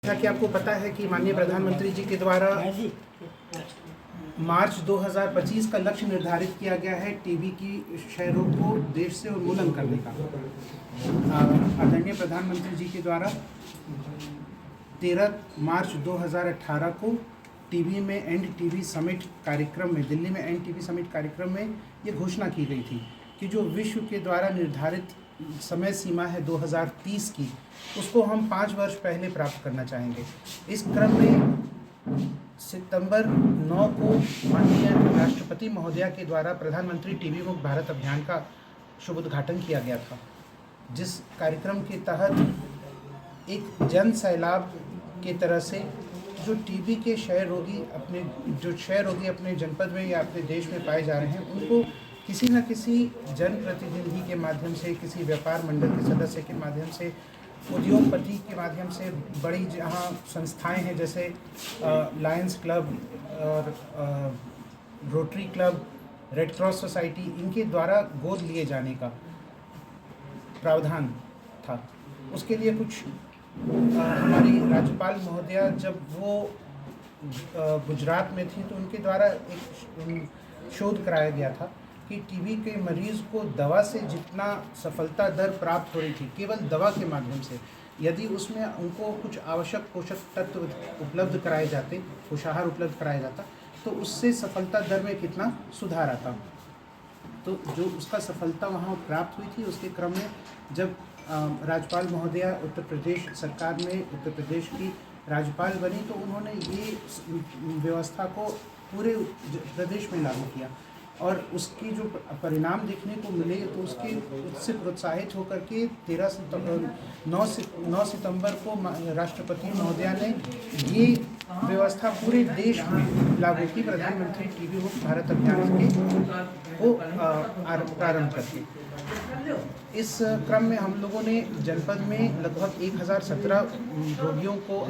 जैसा कि आपको पता है कि माननीय प्रधानमंत्री जी के द्वारा मार्च 2025 का लक्ष्य निर्धारित किया गया है टीबी की क्षय रोग को देश से उन्मूलन करने का। आदरणीय प्रधानमंत्री जी के द्वारा 13 मार्च 2018 को टीबी में एंड टीबी समिट कार्यक्रम में, दिल्ली में एंड टीबी समिट कार्यक्रम में ये घोषणा की गई थी कि जो विश्व के द्वारा निर्धारित समय सीमा है 2030 की, उसको हम 5 वर्ष पहले प्राप्त करना चाहेंगे। इस क्रम में सितंबर 9 को माननीय राष्ट्रपति महोदया के द्वारा प्रधानमंत्री टीबी मुक्त भारत अभियान का शुभ उद्घाटन किया गया था, जिस कार्यक्रम के तहत एक जन सैलाब के तरह से जो टीबी के क्षय रोगी अपने जनपद में या अपने देश में पाए जा रहे हैं, उनको किसी न किसी जनप्रतिनिधि के माध्यम से, किसी व्यापार मंडल के सदस्य के माध्यम से, उद्योगपति के माध्यम से, बड़ी जहाँ संस्थाएं हैं जैसे लायंस क्लब और rotary club, red cross society, इनके द्वारा गोद लिए जाने का प्रावधान था। उसके लिए कुछ हमारी राज्यपाल महोदया जब वो गुजरात में थी तो उनके द्वारा एक शोध कराया गया था कि टीबी के मरीज़ को दवा से जितना सफलता दर प्राप्त हो रही थी, केवल दवा के माध्यम से, यदि उसमें उनको कुछ आवश्यक पोषक तत्व उपलब्ध कराए जाते, पोषाहार उपलब्ध कराया जाता, तो उससे सफलता दर में कितना सुधार आता। तो जो उसका सफलता वहाँ प्राप्त हुई थी, उसके क्रम में जब राज्यपाल महोदया उत्तर प्रदेश सरकार में उत्तर प्रदेश की राज्यपाल बनी, तो उन्होंने ये व्यवस्था को पूरे प्रदेश में लागू किया और उसकी जो परिणाम देखने को मिले तो उससे प्रोत्साहित होकर के 9 सितंबर को राष्ट्रपति महोदया ने ये व्यवस्था पूरे देश में लागू की, प्रधानमंत्री टीबी मुक्त भारत अभियान को प्रारंभ करके। इस क्रम में हम लोगों ने जनपद में लगभग 1017 रोगियों को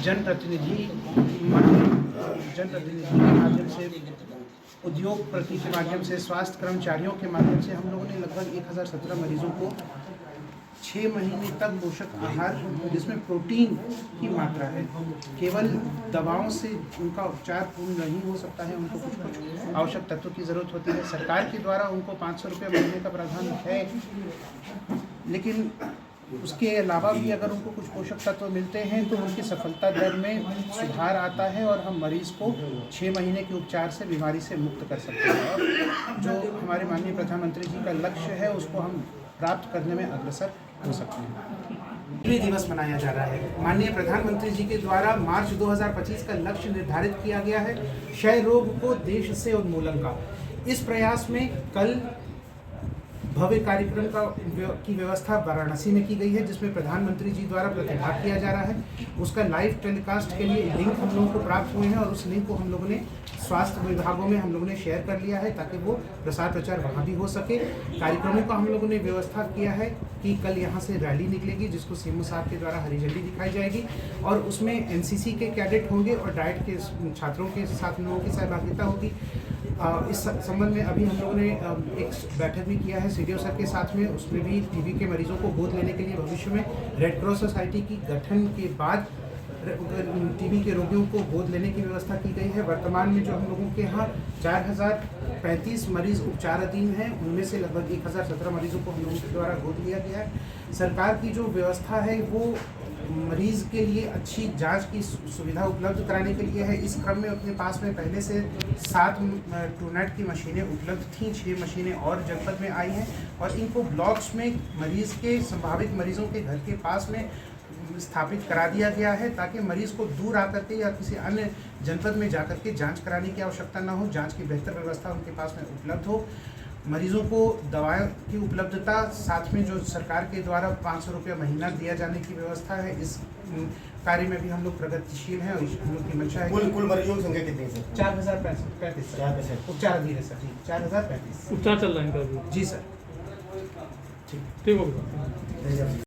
जनप्रतिनिधि के माध्यम से, उद्योगपति के माध्यम से, स्वास्थ्य कर्मचारियों के माध्यम से हम लोगों ने लगभग 1017 मरीजों को 6 महीने तक पोषक आहार, जिसमें प्रोटीन की मात्रा है, केवल दवाओं से उनका उपचार पूर्ण नहीं हो सकता है, उनको कुछ आवश्यक तत्वों की ज़रूरत होती है। सरकार के द्वारा उनको 500 रुपये महीने का प्रावधान है, लेकिन उसके अलावा भी अगर उनको कुछ पोषक तत्व मिलते हैं तो उनकी सफलता दर में सुधार आता है और हम मरीज़ को 6 महीने के उपचार से बीमारी से मुक्त कर सकते हैं। और जो हमारे माननीय प्रधानमंत्री जी का लक्ष्य है उसको हम प्राप्त करने में अग्रसर हो सकते हैं। टीबी दिवस मनाया जा रहा है। माननीय प्रधानमंत्री जी के द्वारा मार्च 2025 का लक्ष्य निर्धारित किया गया है क्षय रोग को देश से उन्मूलन का। इस प्रयास में कल भव्य कार्यक्रम की व्यवस्था वाराणसी में की गई है, जिसमें प्रधानमंत्री जी द्वारा प्रतिभाग किया जा रहा है। उसका लाइव टेलीकास्ट के लिए लिंक हम लोगों को प्राप्त हुए हैं और उस लिंक को हम लोगों ने स्वास्थ्य विभागों में हम लोगों ने शेयर कर लिया है ताकि वो प्रसार प्रचार वहाँ भी हो सके। कार्यक्रमों का हम लोगों ने व्यवस्था किया है कि कल यहाँ से रैली निकलेगी, जिसको सीएम साहब के द्वारा हरी झंडी दिखाई जाएगी और उसमें एनसीसी के कैडेट होंगे और डाइट के छात्रों के साथ लोगों की सहभागिता होगी। इस संबंध में अभी हम लोगों ने एक बैठक भी किया है सीडीओ सर के साथ में, उसमें भी टीबी के मरीजों को गोद लेने के लिए भविष्य में रेड क्रॉस सोसाइटी की गठन के बाद टीबी के रोगियों को गोद लेने की व्यवस्था की गई है। वर्तमान में जो हम लोगों के यहाँ 4035 मरीज उपचाराधीन हैं, उनमें से लगभग 1017 मरीजों को हम लोगों के द्वारा गोद लिया गया है। सरकार की जो व्यवस्था है वो मरीज़ के लिए अच्छी जांच की सुविधा उपलब्ध कराने के लिए है। इस क्रम में अपने पास में पहले से 7 ट्रूनेट की मशीनें उपलब्ध थीं, 6 मशीनें और जनपद में आई हैं और इनको ब्लॉक्स में मरीज़ के संभावित मरीजों के घर के पास में स्थापित करा दिया गया है ताकि मरीज़ को दूर आकर के या किसी अन्य जनपद में जाकर के जांच कराने की आवश्यकता न हो, जांच की बेहतर व्यवस्था उनके पास में उपलब्ध हो। मरीजों को दवाओं की उपलब्धता, साथ में जो सरकार के द्वारा 500 रुपये महीना दिया जाने की व्यवस्था है, इस कार्य में भी हम लोग प्रगतिशील हैं और हम लोग की मंशा है। कुल मरीजों की संख्या कितनी है? 4035 उपचाराधीन है सर जी, 4035 उपचार चल रहा है इनका। जी सर, ठीक हो गया।